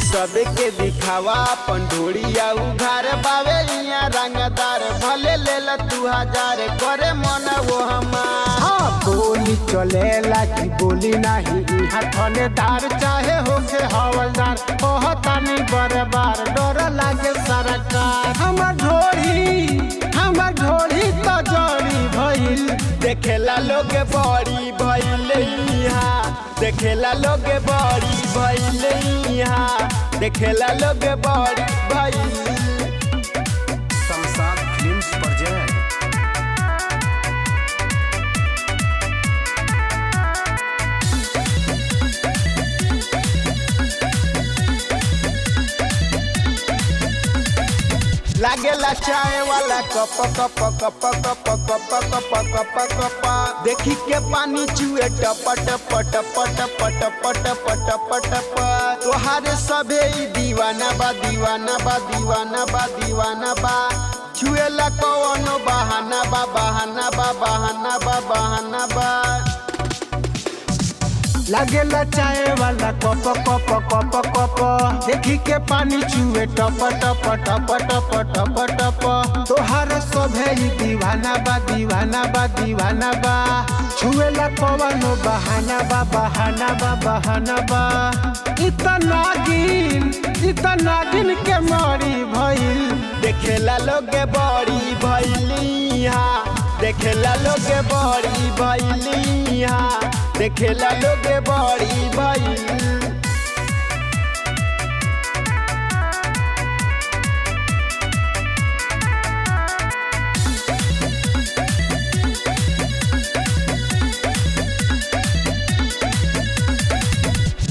सबके दिखावा अपन ढोड़िया उघार बावे इहाँ रंगदार भले ले तू हजार करे मन वो हमार। हाँ बोली चलेला कि बोली नहीं इहाँ थानेदार चाहे होके हवलदार कहतानी बरबार डर लागे सरकार। हमर ढोड़ी तो जड़ी भइल देखेला लोग बड़ी भइल इहाँ देखेला लोग बड़ी भइल इहाँ देखेला लोग बड़ी भइल। Shamshad films present. लागेला चाय वाला cup cup cup cup cup cup cup cup देखी के पानी चुए टप टप टप टप टप टप टप टप तोहारे सभे दीवाना बा दीवाना बा दीवाना बा दीवाना बा छुएला कौनो बहाना बा बहाना बा बहाना बा बहाना बा। लागेला चाय वाला कप कप कप कप देखी के पानी चुए टप टप टप टप टप टप तोहार सभे दीवाना बा दीवाना बा दीवाना बा छुएला कवनो बहाना बा बहाना बा बहाना बा। इतना गिन के मरी भइल देखेला लोग बड़ी भइल इहाँ देखेला लोग बड़ी भइल इहाँ देखेला लोग बड़ी भइल।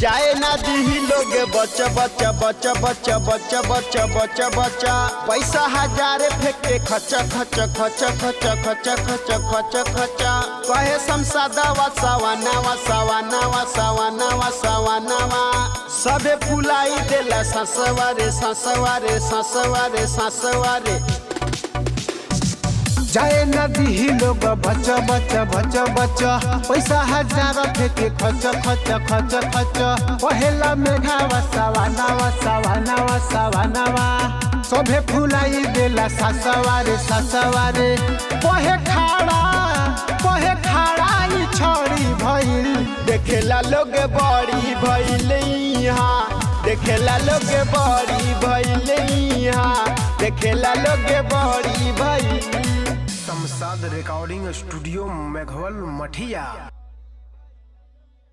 जाए ना दी लोग बच बच बच बच बच बच बच बच पैसा हजार फेंके खच खच खच खच खच खच खच खच कहे शमशादवा सवानावा सवानावा सवानावा सवानावा सबे फुलाई देला ससवारे ससवारे ससवारे ससवारे। जाए नदी लोग बच बच बच बच पैसा हजार फेंके खच खच खच खच पहला मेघावा सवानावा सवानावा सवानावा सभे फुलाई देला ससवारे ससवारे पहे खाड़ा ई छड़ी भइल देखेला लोग बड़ी भइल इहाँ देखेला लोग बड़ी भइल इहाँ देखेला लोग बड़ी भइल। शमशाद रिकॉर्डिंग स्टूडियो मेघवल मठिया।